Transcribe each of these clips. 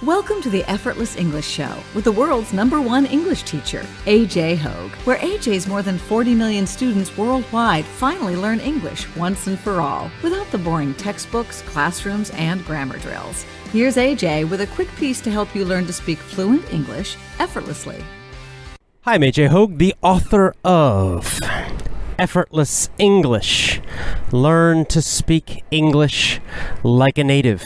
Welcome to the Effortless English Show with the world's #1 English teacher, AJ Hoge, where AJ's more than 40 million students worldwide finally learn English once and for all, without the boring textbooks, classrooms, and grammar drills. Here's AJ with a quick piece to help you learn to speak fluent English effortlessly. Hi, I'm AJ Hoge, the author of Effortless English. Learn to speak English like a native.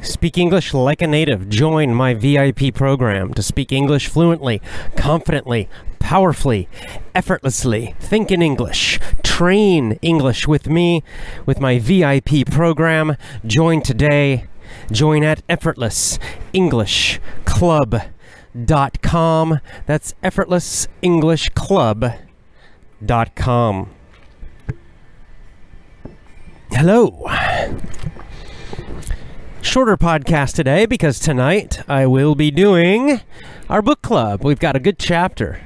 Speak English like a native. Join my VIP program to speak English fluently, confidently, powerfully, effortlessly. Think in English. Train English with me with my VIP program. Join today. Join at effortlessenglishclub.com. That's effortlessenglishclub.com. Hello. Shorter podcast today because tonight I will be doing our book club. We've got a good chapter.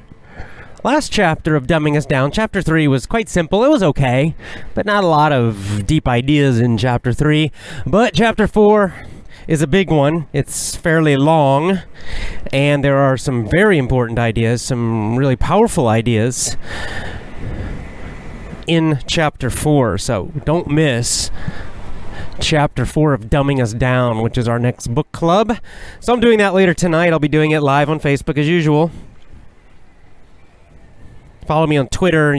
Last chapter of Dumbing Us Down, chapter 3, was quite simple. It was okay, but not a lot of deep ideas in chapter 3. But chapter 4 is a big one. It's fairly long, and there are some very important ideas, some really powerful ideas in chapter 4. So don't miss Chapter 4 of Dumbing Us Down, which is our next book club. So I'm doing that later tonight. I'll be doing it live on Facebook as usual. Follow me on Twitter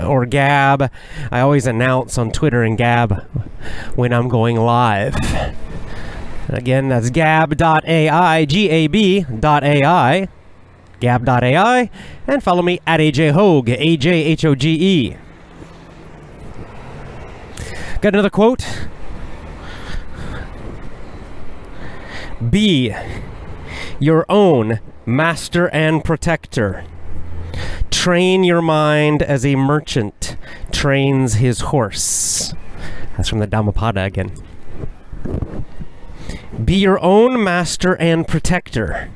or Gab. I always announce on Twitter and Gab when I'm going live. Again, that's gab.ai, Gab.ai, gab.ai, and follow me at AJ Hoge, AJHOGE. Got another quote? Be your own master and protector. Train your mind as a merchant trains his horse. That's from the Dhammapada again. Be your own master and protector.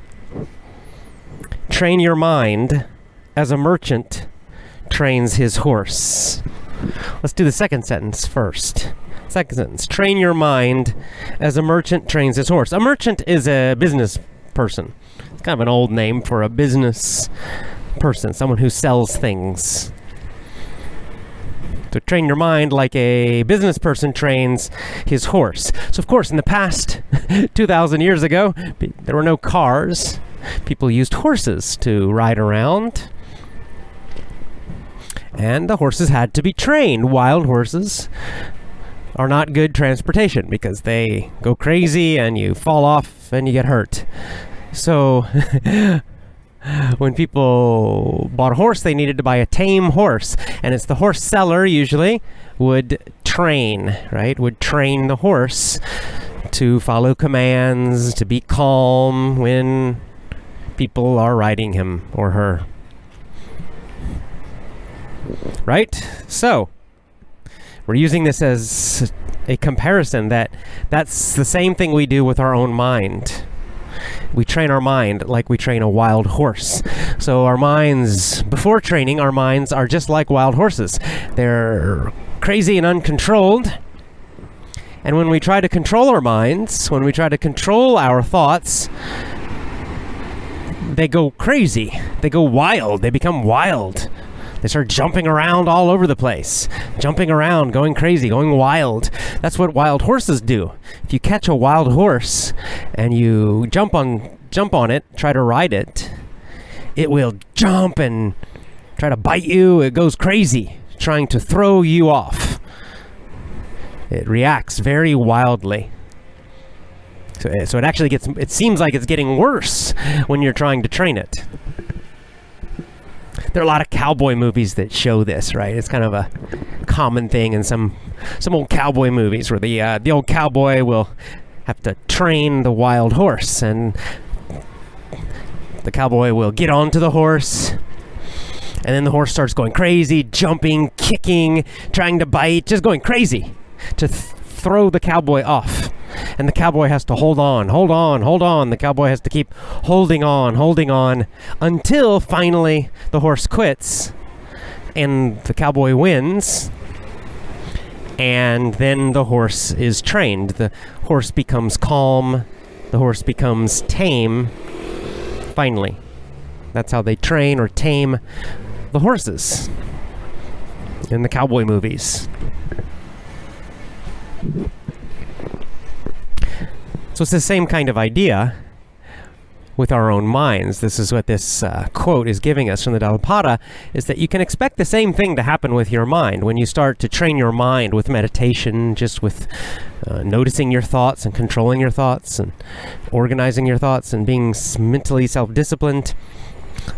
Train your mind as a merchant trains his horse. Let's do the second sentence first. Second sentence. Train your mind as a merchant trains his horse. A merchant is a business person. It's kind of an old name for a business person, someone who sells things. So train your mind like a business person trains his horse. So of course, in the past, 2,000 years ago, there were no cars. People used horses to ride around. And the horses had to be trained. Wild horses are not good transportation because they go crazy and you fall off and you get hurt. So when people bought a horse, they needed to buy a tame horse. And it's the horse seller usually would train, right? Would train the horse to follow commands, to be calm when people are riding him or her. Right? So we're using this as a comparison that's the same thing we do with our own mind. We train our mind like we train a wild horse. So our minds, before training, our minds are just like wild horses. They're crazy and uncontrolled. And when we try to control our minds, when we try to control our thoughts, they go crazy. They go wild. They become wild. They start jumping around all over the place. Jumping around, going crazy, going wild. That's what wild horses do. If you catch a wild horse and you jump on it, try to ride it, it will jump and try to bite you. It goes crazy, trying to throw you off. It reacts very wildly. So it seems like it's getting worse when you're trying to train it. There are a lot of cowboy movies that show this, right? It's kind of a common thing in some old cowboy movies where the old cowboy will have to train the wild horse, and the cowboy will get onto the horse, and then the horse starts going crazy, jumping, kicking, trying to bite, just going crazy to throw the cowboy off. And the cowboy has to hold on. The cowboy has to keep holding on until finally the horse quits and the cowboy wins. and then the horse is trained. The horse becomes calm. The horse becomes tame. Finally, that's how they train or tame the horses in the cowboy movies. So it's the same kind of idea with our own minds. This is what this quote is giving us from the Dhammapada, is that you can expect the same thing to happen with your mind when you start to train your mind with meditation, just with noticing your thoughts and controlling your thoughts and organizing your thoughts and being mentally self-disciplined.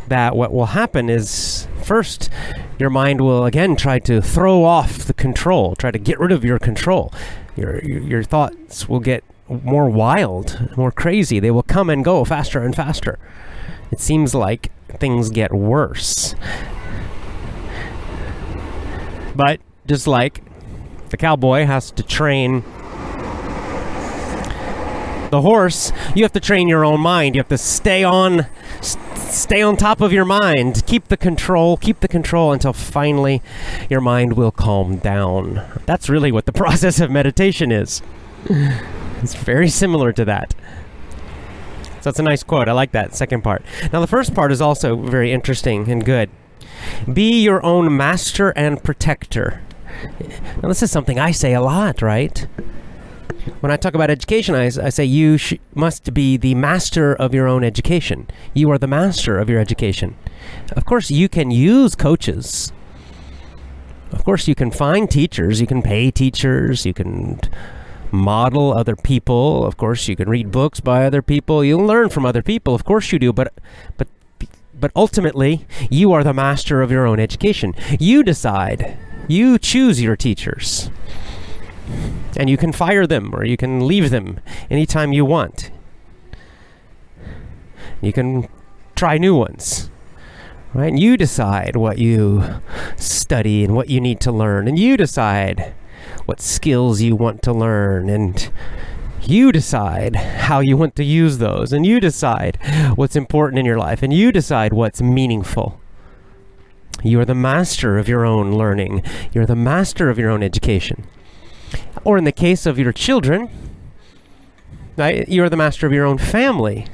That what will happen is, first, your mind will again try to throw off the control, try to get rid of your control. Your thoughts will get more wild, more crazy. They will come and go faster and faster. It seems like things get worse. But just like the cowboy has to train the horse, you have to train your own mind. You have to stay on top of your mind. Keep the control until finally your mind will calm down. That's really what the process of meditation is. It's very similar to that. So it's a nice quote. I like that second part. Now the first part is also very interesting and good. Be your own master and protector. Now this is something I say a lot, right? When I talk about education, I say you must be the master of your own education. You are the master of your education. Of course, you can use coaches. Of course, you can find teachers. You can pay teachers. You can model other people. Of course, you can read books by other people. You'll learn from other people. Of course you do. But ultimately, you are the master of your own education. You decide. You choose your teachers. And you can fire them or you can leave them anytime you want. You can try new ones. Right? And you decide what you study and what you need to learn. And you decide what skills you want to learn, and you decide how you want to use those, and you decide what's important in your life, and you decide what's meaningful. You are the master of your own learning. You're the master of your own education. Or in the case of your children, right, you are the master of your own family,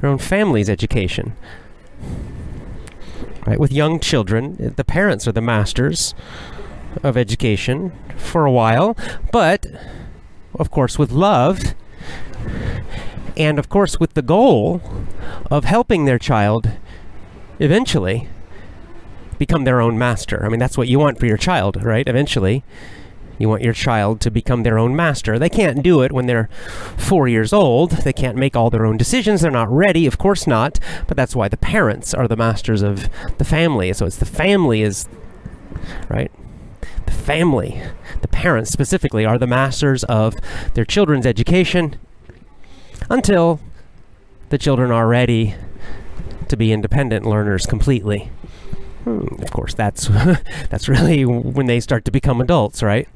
your own family's education. Right? With young children, the parents are the masters of education for a while, but of course with love, and of course with the goal of helping their child eventually become their own master. I mean, that's what you want for your child, right? Eventually, you want your child to become their own master. They can't do it when they're 4 years old. They can't make all their own decisions. They're not ready, of course not, but that's why the parents are the masters of the family. So it's the family is, right? The family, the parents specifically, are the masters of their children's education until the children are ready to be independent learners completely. Of course, that's really when they start to become adults, right?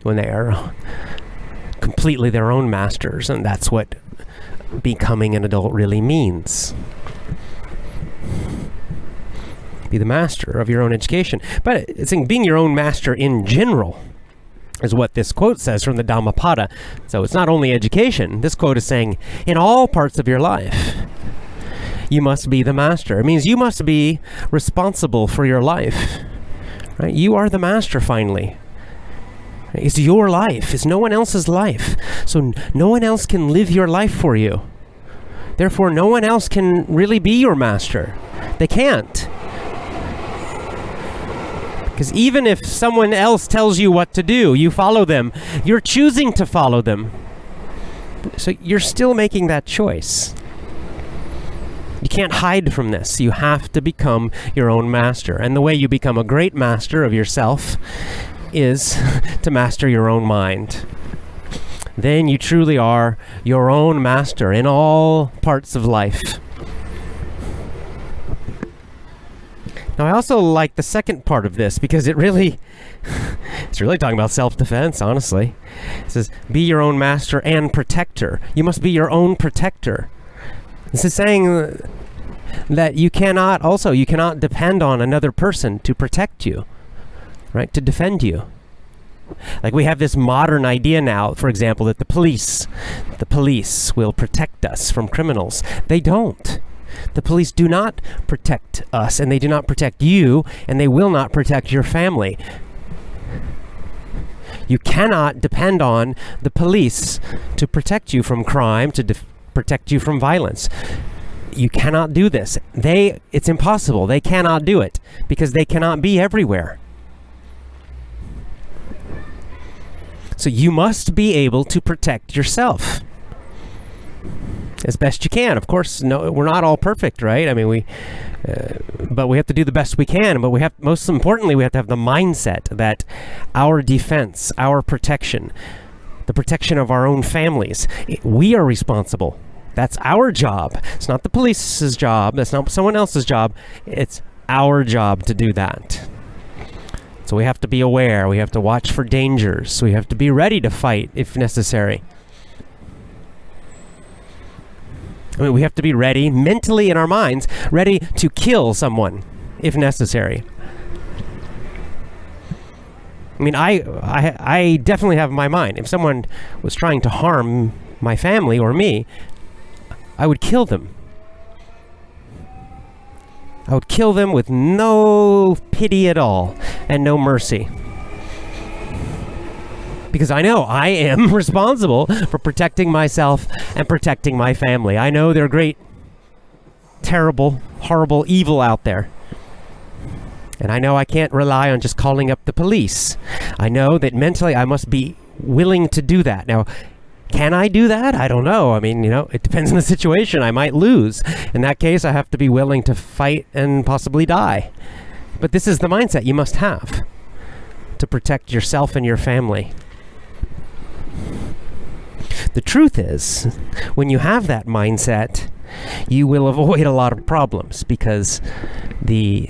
When they are completely their own masters, and that's what becoming an adult really means. Be the master of your own education. But it's being your own master in general is what this quote says from the Dhammapada. So it's not only education. This quote is saying, in all parts of your life, you must be the master. It means you must be responsible for your life. Right? You are the master, finally. It's your life. It's no one else's life. So no one else can live your life for you. Therefore, no one else can really be your master. They can't. Because even if someone else tells you what to do, you follow them. You're choosing to follow them. So you're still making that choice. You can't hide from this. You have to become your own master. And the way you become a great master of yourself is to master your own mind. Then you truly are your own master in all parts of life. Now, I also like the second part of this because it's really talking about self-defense, honestly. It says, be your own master and protector. You must be your own protector. This is saying that you cannot depend on another person to protect you, right? To defend you. Like, we have this modern idea now, for example, that the police will protect us from criminals. They don't. The police do not protect us, and they do not protect you, and they will not protect your family. You cannot depend on the police to protect you from crime, to protect you from violence. You cannot do this. It's impossible. They cannot do it because they cannot be everywhere. So you must be able to protect yourself as best you can. Of course, no, we're not all perfect, right? I mean, but we have to do the best we can. But most importantly, we have to have the mindset that our defense, our protection, the protection of our own families, we are responsible. That's our job. It's not the police's job. That's not someone else's job. It's our job to do that. So we have to be aware. We have to watch for dangers. We have to be ready to fight if necessary. I mean, we have to be ready mentally in our minds, ready to kill someone if necessary. I mean, I definitely have in my mind, if someone was trying to harm my family or me, I would kill them. I would kill them with no pity at all and no mercy. Because I know I am responsible for protecting myself and protecting my family. I know they're great, terrible, horrible evil out there. And I know I can't rely on just calling up the police. I know that mentally I must be willing to do that. Now, can I do that? I don't know. I mean, it depends on the situation. I might lose. In that case, I have to be willing to fight and possibly die. But this is the mindset you must have to protect yourself and your family. The truth is, when you have that mindset, you will avoid a lot of problems because the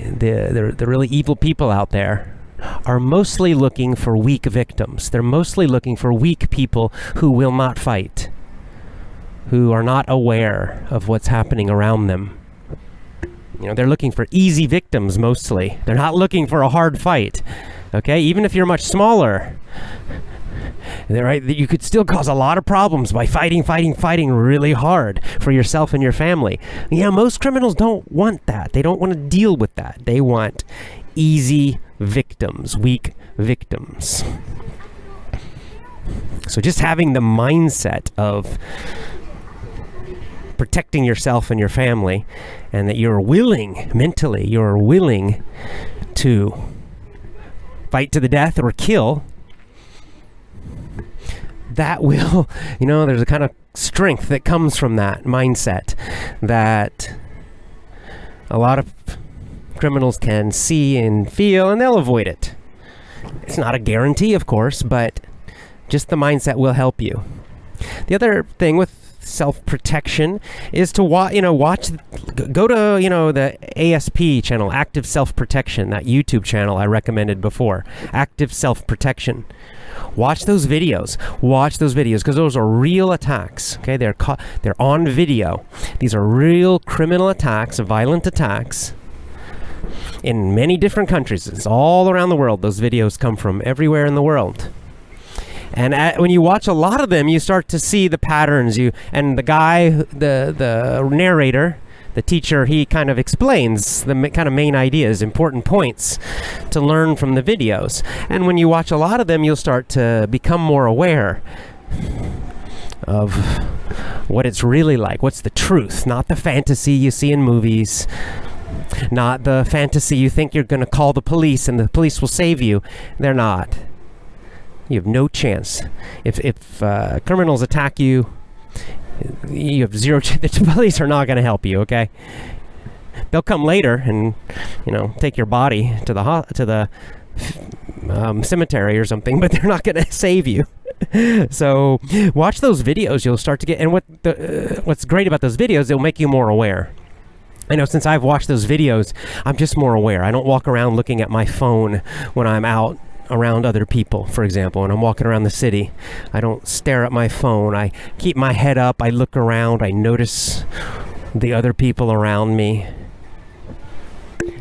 really evil people out there are mostly looking for weak victims. They're mostly looking for weak people who will not fight, who are not aware of what's happening around them. They're looking for easy victims mostly. They're not looking for a hard fight. Okay? Even if you're much smaller, right, you could still cause a lot of problems by fighting really hard for yourself and your family. Most criminals don't want that. They don't want to deal with that. They want easy victims, weak victims. So just having the mindset of protecting yourself and your family, and that you're willing, mentally, you're willing to fight to the death or kill, that will, there's a kind of strength that comes from that mindset that a lot of criminals can see and feel, and they'll avoid it. It's not a guarantee, of course, but just the mindset will help you. The other thing with self-protection is to go to the ASP channel, Active Self-Protection, that YouTube channel I recommended before, Active Self-Protection. Watch those videos because those are real attacks. Okay, they're on video. These are real criminal attacks, violent attacks in many different countries. It's all around the world. Those videos come from everywhere in the world. And when you watch a lot of them, you start to see the patterns. And the guy, the narrator, the teacher, he kind of explains the kind of main ideas, important points to learn from the videos. And when you watch a lot of them, you'll start to become more aware of what it's really like. What's the truth, not the fantasy you see in movies, not the fantasy you think you're going to call the police and the police will save you. They're not. You have no chance. If criminals attack you, you have zero chance. The police are not going to help you, okay? They'll come later and, take your body to the cemetery or something, but they're not going to save you. So watch those videos. You'll start to get, and what's great about those videos, it'll make you more aware. I know since I've watched those videos, I'm just more aware. I don't walk around looking at my phone when I'm out around other people, for example, and I'm walking around the city. I don't stare at my phone. I keep my head up. I look around. I notice the other people around me.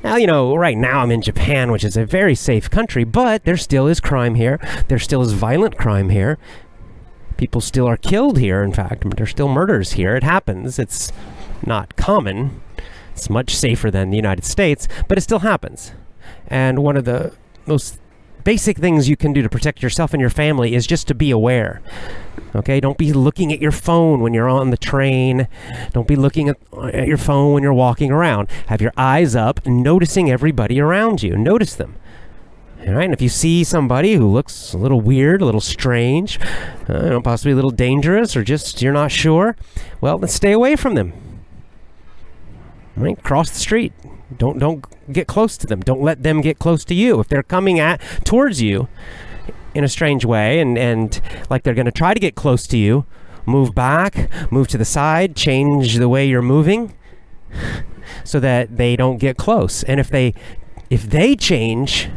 Now, right now I'm in Japan, which is a very safe country, but there still is crime here. There still is violent crime here. People still are killed here, in fact. There's still murders here. It happens. It's not common. It's much safer than the United States, but it still happens. And one of the most basic things you can do to protect yourself and your family is just to be aware. Okay, don't be looking at your phone when you're on the train. Don't be looking at your phone when you're walking around. Have your eyes up, noticing everybody around you. Notice them. All right, and if you see somebody who looks a little weird, a little strange, possibly a little dangerous, or just you're not sure, well, then stay away from them. All right, cross the street. Don't get close to them. Don't let them get close to you. If they're coming towards you in a strange way and like they're going to try to get close to you, move back, move to the side, change the way you're moving so that they don't get close. And if they change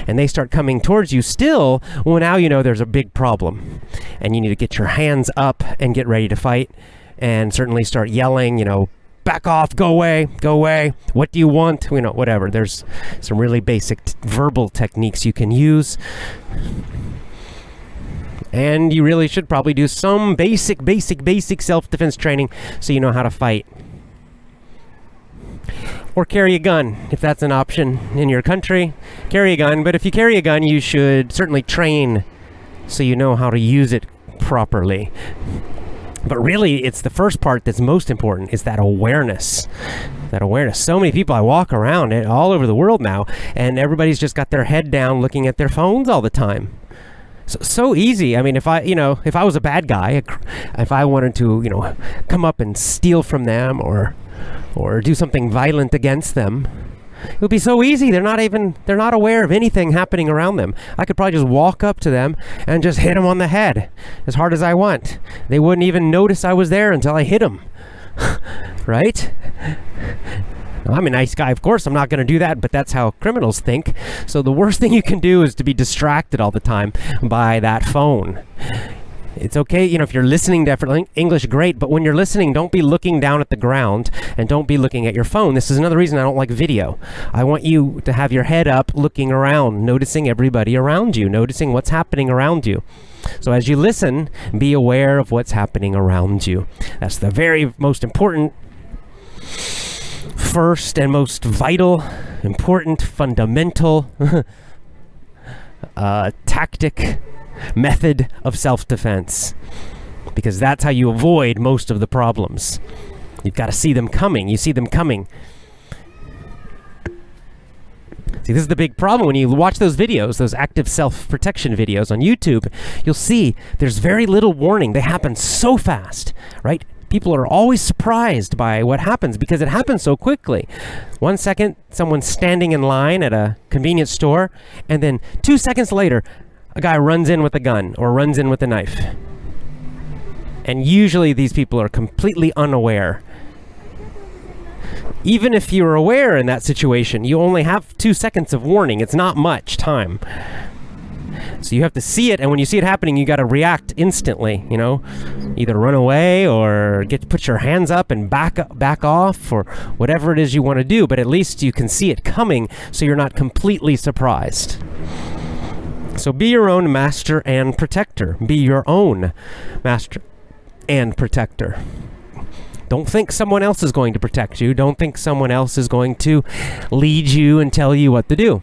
and they start coming towards you still, well, now you know there's a big problem. And you need to get your hands up and get ready to fight, and certainly start yelling, back off, go away, what do you want, whatever. There's some really basic verbal techniques you can use. And you really should probably do some basic self-defense training so you know how to fight. Or carry a gun, if that's an option in your country. Carry a gun, but if you carry a gun, you should certainly train so you know how to use it properly. But really, it's the first part that's most important, is that awareness. So many people, I walk around all over the world now, and everybody's just got their head down looking at their phones all the time. So easy. I mean, if I was a bad guy, if I wanted to, come up and steal from them or do something violent against them, it would be so easy. They're not aware of anything happening around them. I could probably just walk up to them and just hit them on the head as hard as I want. They wouldn't even notice I was there until I hit them. Right? I'm a nice guy, of course. I'm not going to do that, but that's how criminals think. So the worst thing you can do is to be distracted all the time by that phone. It's okay, if you're listening to Effortless English, great, but when you're listening, don't be looking down at the ground and don't be looking at your phone. This is another reason I don't like video. I want you to have your head up, looking around, noticing everybody around you, noticing what's happening around you. So as you listen, be aware of what's happening around you. That's the very most important, first and most vital, important, fundamental tactic, method of self-defense, because that's how you avoid most of the problems. You've got to see them coming. You see them coming. See, this is the big problem when you watch those videos, those active self-protection videos on YouTube. You'll see there's very little warning. They happen so fast, right? People are always surprised by what happens because it happens so quickly. 1 second, someone's standing in line at a convenience store, and then 2 seconds later, a guy runs in with a gun or runs in with a knife. And usually these people are completely unaware. Even if you're aware in that situation, you only have 2 seconds of warning. It's not much time. So you have to see it, and when you see it happening, you got to react instantly, Either run away or put your hands up and back off, or whatever it is you want to do, but at least you can see it coming so you're not completely surprised. So be your own master and protector. Be your own master and protector. Don't think someone else is going to protect you. Don't think someone else is going to lead you and tell you what to do.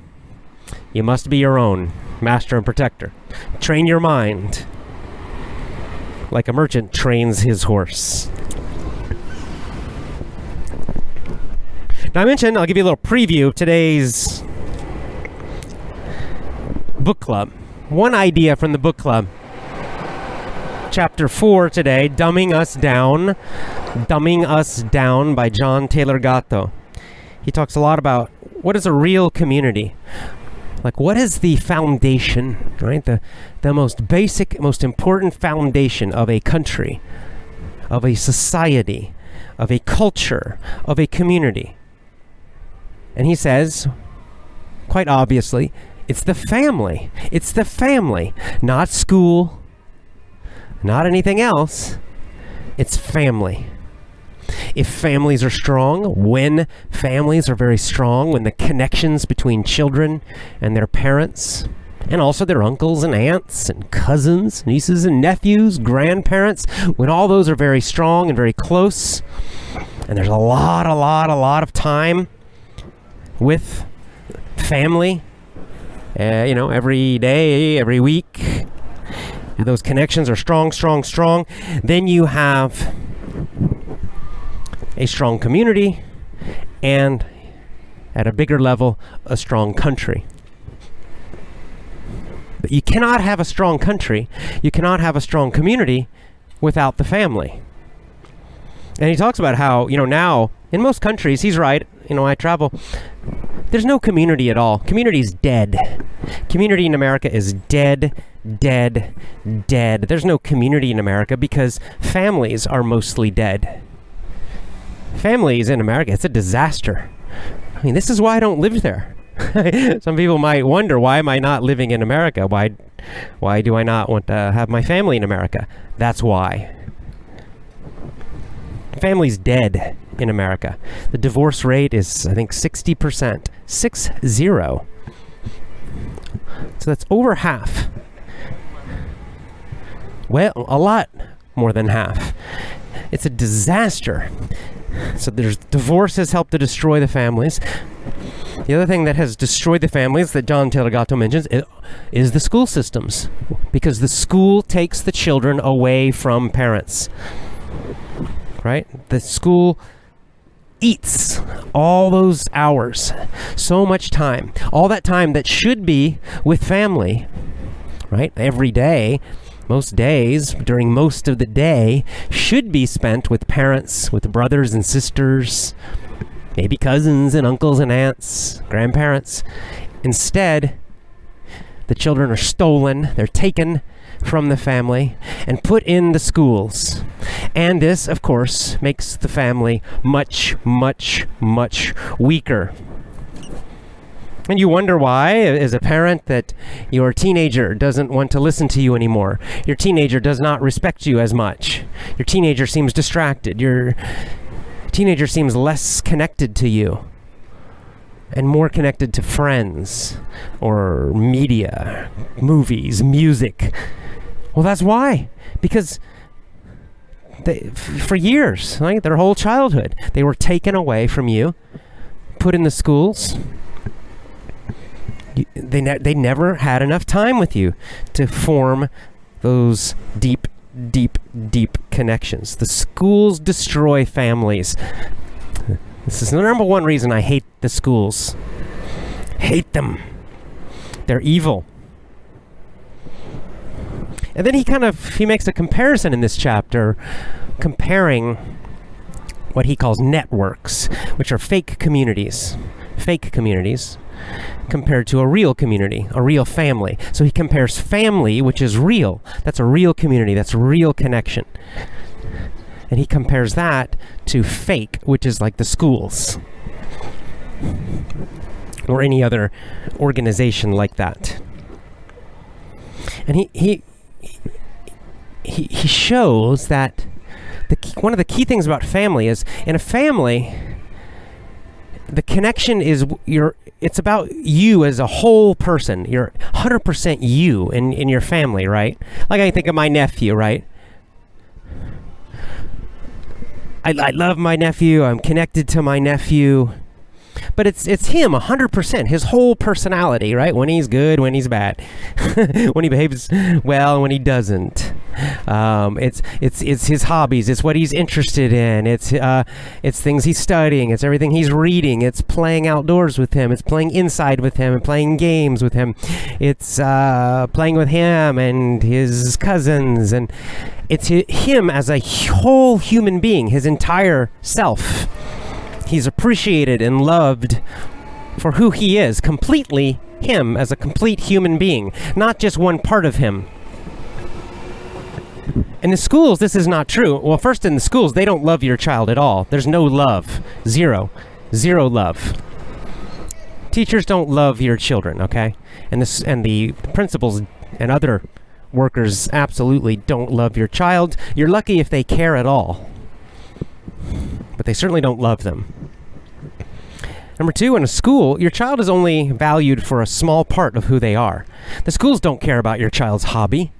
You must be your own master and protector. Train your mind like a merchant trains his horse. Now I'll give you a little preview of today's book club. One idea from the book club. Chapter 4 today, Dumbing Us Down by John Taylor Gatto. He talks a lot about what is a real community. Like, what is the foundation, right? The most basic, most important foundation of a country, of a society, of a culture, of a community. And he says, quite obviously, it's the family. It's the family, not school, not anything else. It's family. if families are strong, when families are very strong, when the connections between children and their parents, and also their uncles and aunts and cousins, nieces and nephews, grandparents, when all those are very strong and very close, and there's a lot of time with family, every day, every week, and those connections are strong, then you have a strong community, and at a bigger level, a strong country. But you cannot have a strong country, you cannot have a strong community without the family. And he talks about how, now, in most countries, he's right, I travel, there's no community at all. Community is dead. Community in America is dead. There's no community in America because families are mostly dead. Families in America, it's a disaster. I mean, this is why I don't live there. Some people might wonder, why am I not living in America? Why do I not want to have my family in America? That's why. Family's dead in America. The divorce rate is, I think, 60%. 60. So that's over half. Well, a lot more than half. It's a disaster. So divorce has helped to destroy the families. The other thing that has destroyed the families that John Taylor Gatto mentions is the school systems, because the school takes the children away from parents. Right? The school eats all those hours, so much time, all that time that should be with family, right? Every day, most days, during most of the day, should be spent with parents, with brothers and sisters, maybe cousins and uncles and aunts, grandparents. Instead, the children are stolen, they're taken from the family and put in the schools. And this, of course, makes the family much weaker. And you wonder why, as a parent, that your teenager doesn't want to listen to you anymore. Your teenager does not respect you as much. Your teenager seems distracted. Your teenager seems less connected to you and more connected to friends or media, movies, music. Well, that's why. Because for years, like their whole childhood, they were taken away from you, put in the schools. They never had enough time with you to form those deep connections. The schools destroy families. This is the number one reason I hate the schools. Hate them. They're evil. And then he makes a comparison in this chapter, comparing what he calls networks, which are fake communities, compared to a real community, a real family. So he compares family, which is real. That's a real community. That's a real connection. And he compares that to fake, which is like the schools or any other organization like that. And he shows that one of the key things about family is, in a family, the connection is it's about you as a whole person. You're 100% you in your family, right? Like I think of my nephew, right? I love my nephew. I'm connected to my nephew. But it's him 100%, his whole personality, right? When he's good, when he's bad, when he behaves well, when he doesn't. It's his hobbies. It's what he's interested in. It's things he's studying. It's everything he's reading. It's playing outdoors with him. It's playing inside with him and playing games with him. It's playing with him and his cousins, and it's him as a whole human being, his entire self. He's appreciated and loved for who he is, completely him as a complete human being, not just one part of him. In the schools, this is not true. Well, first, in the schools, they don't love your child at all. There's no love. Zero love. Teachers don't love your children, okay? And the principals and other workers absolutely don't love your child. You're lucky if they care at all. but they certainly don't love them. Number 2, in a school, your child is only valued for a small part of who they are. The schools don't care about your child's hobby.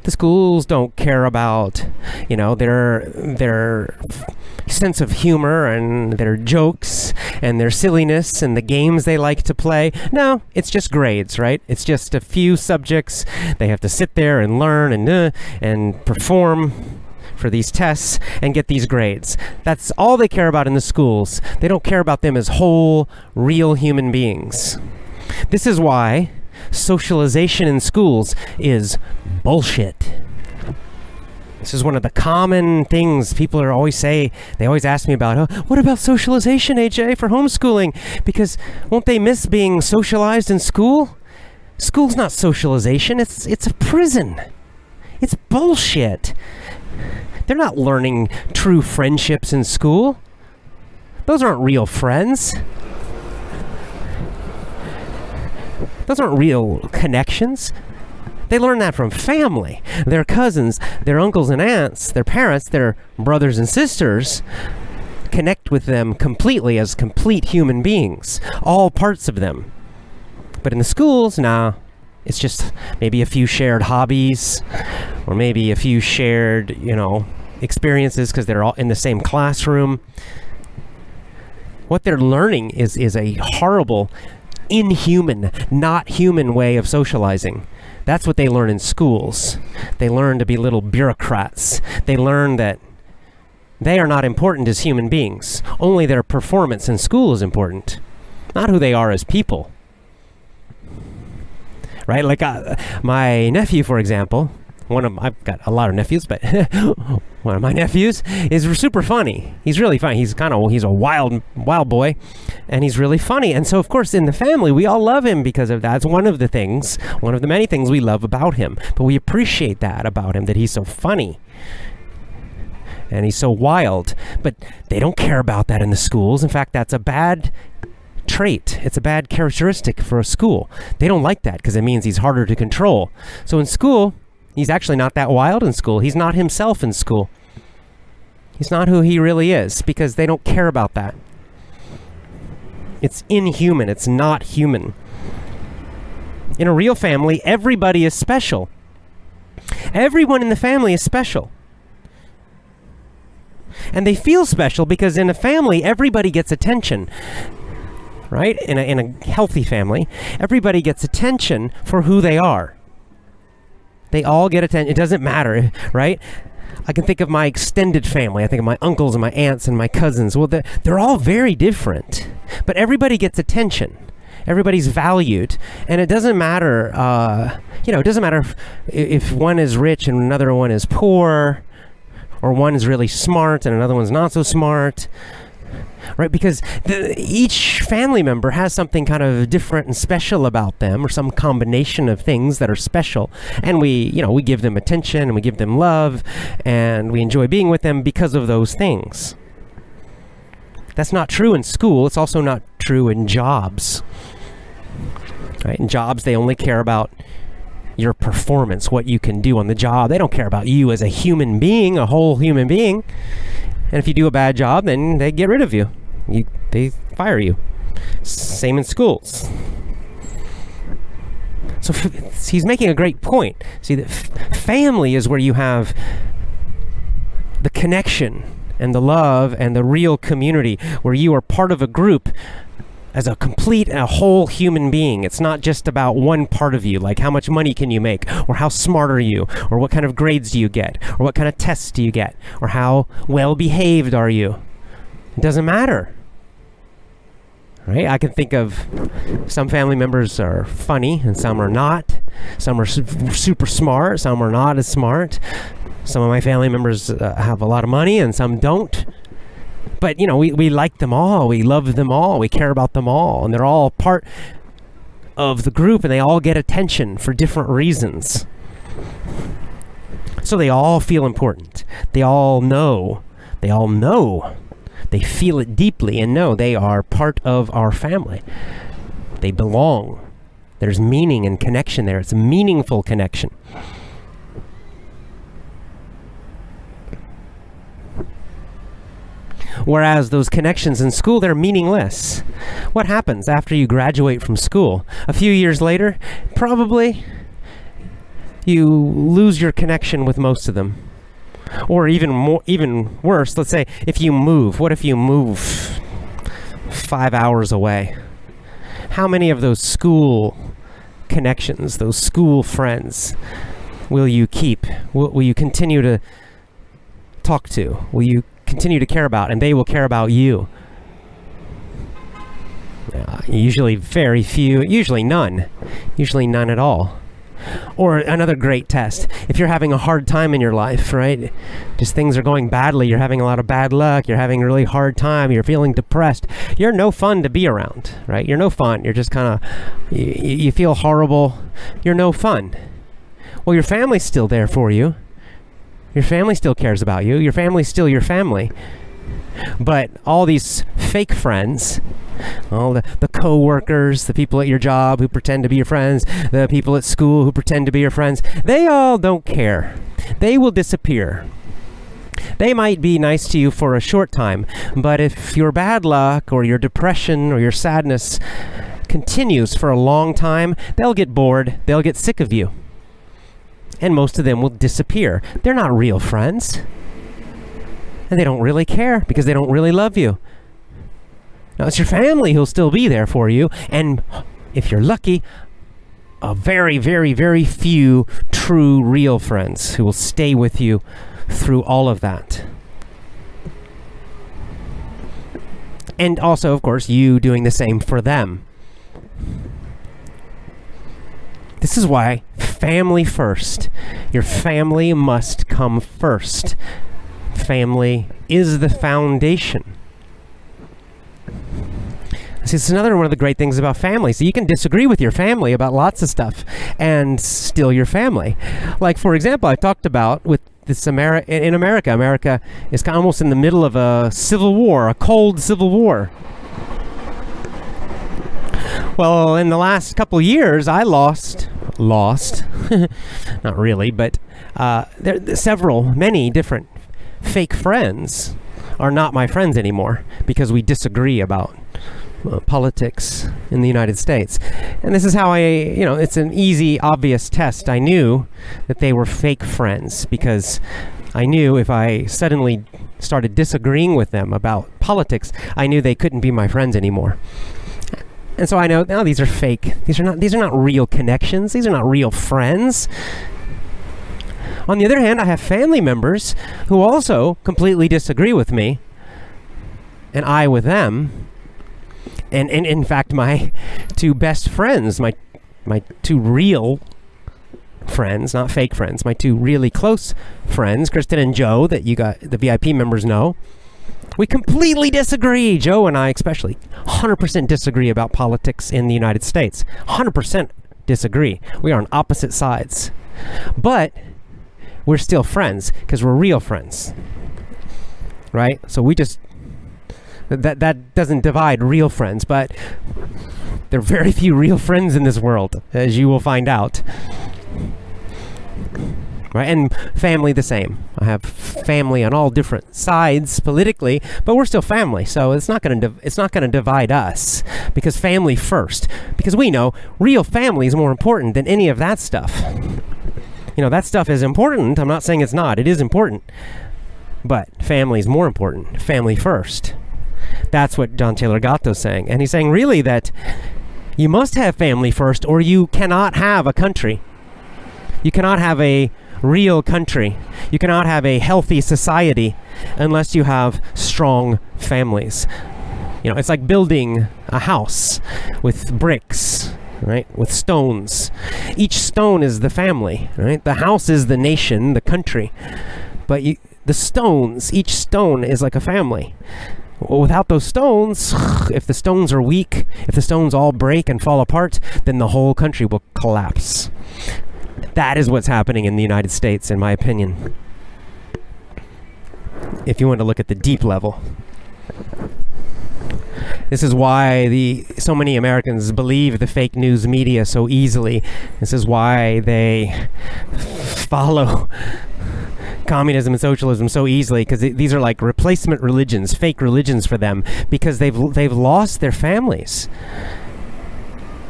The schools don't care about, their sense of humor and their jokes and their silliness and the games they like to play. No, it's just grades, right? It's just a few subjects. They have to sit there and learn and perform for these tests and get these grades. That's all they care about in the schools. They don't care about them as whole, real human beings. This is why socialization in schools is bullshit. This is one of the common things people always say. They always ask me about, what about socialization, AJ, for homeschooling? Because won't they miss being socialized in school? School's not socialization. It's a prison. It's bullshit. They're not learning true friendships in school. Those aren't real friends. Those aren't real connections. They learn that from family, their cousins, their uncles and aunts, their parents, their brothers and sisters. Connect with them completely as complete human beings, all parts of them. But in the schools, nah, it's just maybe a few shared hobbies, or maybe a few shared, experiences because they're all in the same classroom. What they're learning is a horrible, inhuman, not human way of socializing. That's what they learn in schools. They learn to be little bureaucrats. They learn that they are not important as human beings. Only their performance in school is important, not who they are as people. Right? Like my nephew, for example, I've got a lot of nephews, but one of my nephews is super funny. He's really funny. He's a wild boy, and he's really funny. And so, of course, in the family, we all love him because of that. It's one of the many things we love about him. But we appreciate that about him, that he's so funny and he's so wild. But they don't care about that in the schools. In fact, that's a bad trait. It's a bad characteristic for a school. They don't like that because it means he's harder to control. So in school, he's actually not that wild in school. He's not himself in school. He's not who he really is because they don't care about that. It's inhuman. It's not human. In a real family, everybody is special. Everyone in the family is special. And they feel special because in a family, everybody gets attention. Right? In a healthy family, everybody gets attention for who they are. They all get attention. It doesn't matter, right? I can think of my extended family. I think of my uncles and my aunts and my cousins. Well, they're all very different, but everybody gets attention. Everybody's valued, and it doesn't matter. It doesn't matter if one is rich and another one is poor, or one is really smart and another one's not so smart. Right, because each family member has something kind of different and special about them, or some combination of things that are special, and we give them attention and we give them love, and we enjoy being with them because of those things. That's not true in school. It's also not true in jobs. Right, in jobs, they only care about your performance, what you can do on the job. They don't care about you as a human being, a whole human being. And if you do a bad job, then they get rid of you. They fire you. Same in schools. So he's making a great point. See, that family is where you have the connection and the love and the real community, where you are part of a group as a complete and a whole human being. It's not just about one part of you, like how much money can you make, or how smart are you, or what kind of grades do you get, or what kind of tests do you get, or how well behaved are you. It doesn't matter. Right? I can think of some family members are funny and some are not. Some are super smart, some are not as smart. Some of my family members have a lot of money and some don't. But, we like them all. We love them all. We care about them all. And they're all part of the group, and they all get attention for different reasons. So they all feel important. They all know. They feel it deeply and know they are part of our family. They belong. There's meaning and connection there. It's a meaningful connection. Whereas those connections in school, they're meaningless. What happens after you graduate from school? A few years later, probably you lose your connection with most of them. Or even worse, let's say if you move. What if you move 5 hours away? How many of those school connections, those school friends, will you keep? Will you continue to talk to? Will you continue to care about? And they will care about you? Usually very few, usually none at all. Or another great test, if you're having a hard time in your life, right? Just things are going badly, you're having a lot of bad luck, you're having a really hard time, you're feeling depressed, you're no fun to be around, right? You're no fun, you're just kind of, you feel horrible, you're no fun. Well, your family's still there for you. Your family still cares about you. Your family's still your family. But all these fake friends, all the co-workers, the people at your job who pretend to be your friends, the people at school who pretend to be your friends, they all don't care. They will disappear. They might be nice to you for a short time, but if your bad luck or your depression or your sadness continues for a long time, they'll get bored, they'll get sick of you. And most of them will disappear. They're not real friends. And they don't really care because they don't really love you. Now, it's your family who'll still be there for you. And if you're lucky, a very, very, very few true, real friends who will stay with you through all of that. And also, of course, you doing the same for them. This is why family first. Your family must come first. Family is the foundation. See, it's another one of the great things about family. So you can disagree with your family about lots of stuff and still your family. Like, for example, I talked about with this in America. America is almost in the middle of a civil war, a cold civil war. Well, in the last couple years, I lost, not really, but many different fake friends are not my friends anymore because we disagree about politics in the United States. And this is how it's an easy, obvious test. I knew that they were fake friends because I knew if I suddenly started disagreeing with them about politics, I knew they couldn't be my friends anymore. And so I know, no, these are fake. These are not real connections. These are not real friends. On the other hand, I have family members who also completely disagree with me, and I with them. And in fact, my two best friends, my two real friends, not fake friends, my two really close friends, Kristen and Joe, that you got the VIP members know, we completely disagree. Joe and I especially 100% disagree about politics in the United States. 100% disagree. We are on opposite sides. But we're still friends because we're real friends, right? So we just, that doesn't divide real friends, but there are very few real friends in this world, as you will find out. Right? And family the same. I have family on all different sides politically, but we're still family. So it's not going to divide us because family first. Because we know real family is more important than any of that stuff. That stuff is important. I'm not saying it's not. It is important. But family is more important. Family first. That's what John Taylor Gatto's saying. And he's saying really that you must have family first or you cannot have a country. You cannot have a real country. You cannot have a healthy society unless you have strong families. It's like building a house with bricks, right? With stones. Each stone is the family, right? The house is the nation, the country. But the stones, each stone is like a family. Well, without those stones, if the stones are weak, if the stones all break and fall apart, then the whole country will collapse. That is what's happening in the United States, in my opinion. If you want to look at the deep level. This is why so many Americans believe the fake news media so easily. This is why they follow communism and socialism so easily because these are like replacement religions, fake religions for them, because they've lost their families.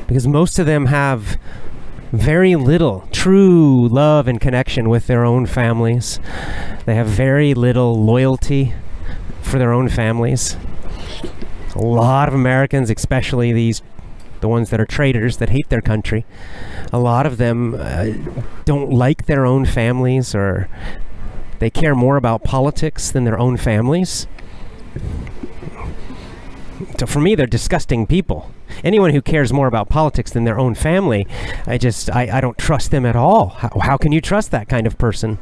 Because most of them have very little true love and connection with their own families. They have very little loyalty for their own families. A lot of Americans, especially the ones that are traitors that hate their country, a lot of them don't like their own families, or they care more about politics than their own families. So for me, they're disgusting people. Anyone who cares more about politics than their own family, I don't trust them at all. How can you trust that kind of person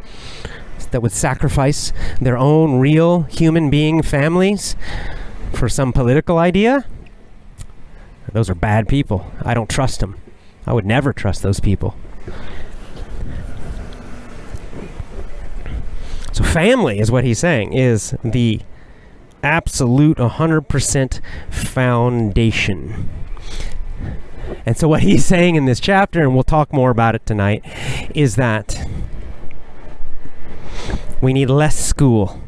that would sacrifice their own real human being families for some political idea? Those are bad people. I don't trust them. I would never trust those people. So family is what he's saying is the absolute 100% foundation. And so what he's saying in this chapter, and we'll talk more about it tonight, is that we need less school,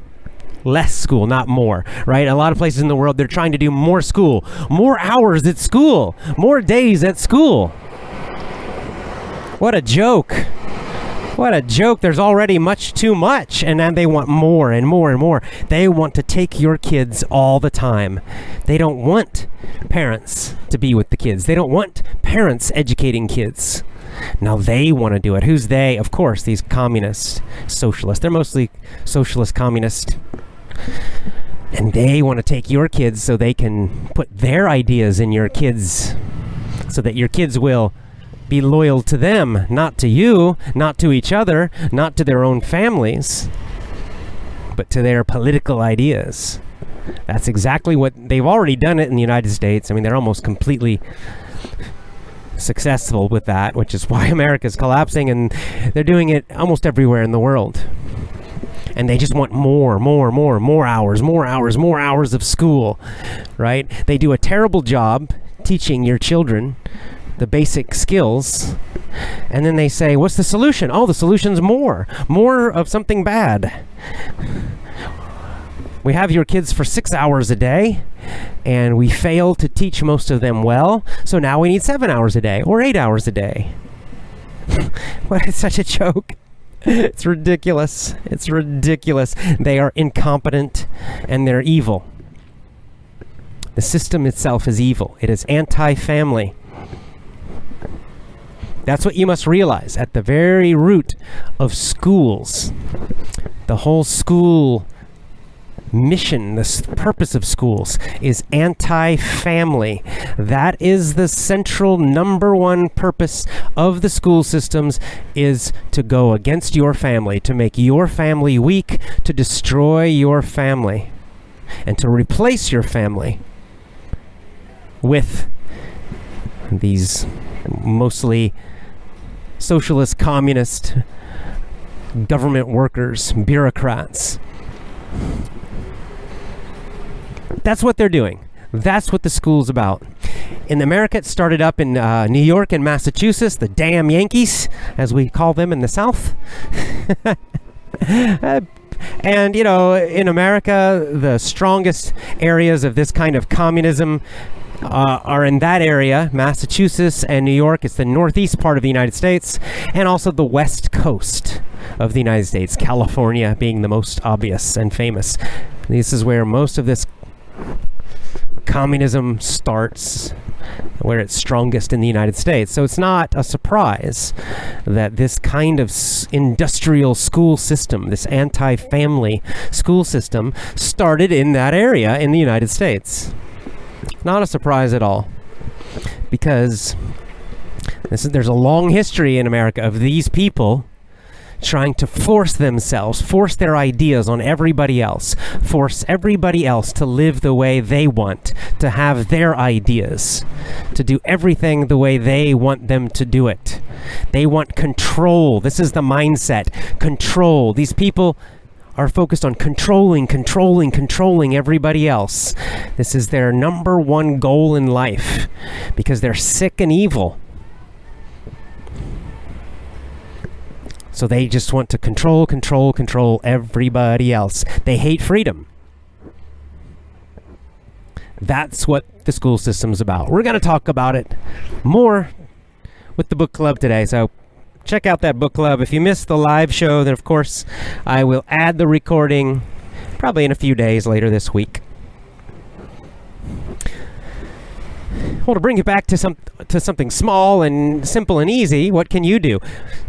not more, right? A lot of places in the world, they're trying to do more school, more hours at school, more days at school. What a joke. What a joke. There's already much too much, and then they want more and more and more. They want to take your kids all the time. They don't want parents to be with the kids. They don't want parents educating kids. Now they want to do it. Who's they? Of course, these communist socialists. They're mostly socialist communist. And they want to take your kids so they can put their ideas in your kids, so that your kids will be loyal to them, not to you, not to each other, not to their own families, but to their political ideas. That's exactly what they've already done it in the United States. I mean, they're almost completely successful with that, which is why America's collapsing, and they're doing it almost everywhere in the world. And they just want more hours of school, right? They do a terrible job teaching your children the basic skills, and then they say, what's the solution? Oh, the solution's more of something bad. We have your kids for 6 hours a day, and we fail to teach most of them well, so now we need 7 hours a day or 8 hours a day. What is such a joke? It's ridiculous. It's ridiculous. They are incompetent and they're evil. The system itself is evil. It is anti-family. That's what you must realize at the very root of schools. The whole school mission, the purpose of schools is anti-family. That is the central number one purpose of the school systems, is to go against your family, to make your family weak, to destroy your family, and to replace your family with these mostly socialist, communist, government workers, bureaucrats. That's what they're doing. That's what the school's about. In America, it started up in New York and Massachusetts, the damn Yankees, as we call them in the South. And, you know, in America, the strongest areas of this kind of communism are in that area, Massachusetts and New York. It's the northeast part of the United States, and also the west coast of the United States, California being the most obvious and famous. This is where most of this communism starts, where it's strongest in the United States. So it's not a surprise that this kind of industrial school system, this anti-family school system, started in that area in the United States. Not a surprise at all, because there's a long history in America of these people trying to force their ideas on everybody else, force everybody else to live the way they want, to have their ideas, to do everything the way they want them to do it. They want control. This is the mindset. Control. These people are focused on controlling everybody else. This is their number one goal in life, because they're sick and evil. So they just want to control everybody else. They hate freedom. That's what the school system's about. We're going to talk about it more with the book club today. So check out that book club. If you missed the live show, then of course I will add the recording probably in a few days later this week. Well, to bring it back to something small and simple and easy, what can you do?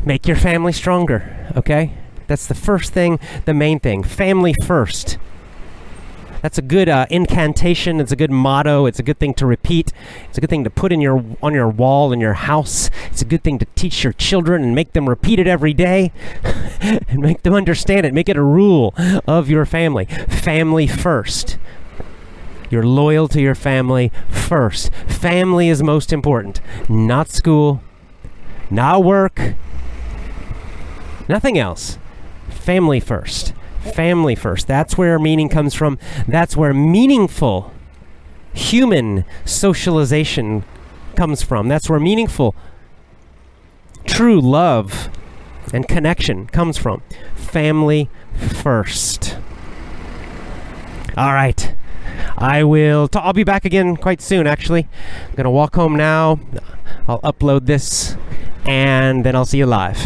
Make your family stronger, okay? That's the first thing, the main thing. Family first. That's a good incantation. It's a good motto. It's a good thing to repeat. It's a good thing to put on your wall in your house. It's a good thing to teach your children and make them repeat it every day and make them understand it. Make it a rule of your family. Family first. You're loyal to your family first. Family is most important. Not school, not work, nothing else. Family first. Family first. That's where meaning comes from. That's where meaningful human socialization comes from. That's where meaningful, true love and connection comes from. Family first. All right. I'll be back again quite soon, actually. I'm going to walk home now. I'll upload this, and then I'll see you live.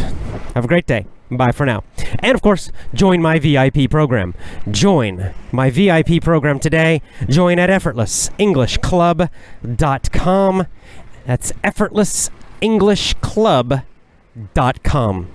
Have a great day. Bye for now. And, of course, join my VIP program. Join my VIP program today. Join at effortlessenglishclub.com. That's effortlessenglishclub.com.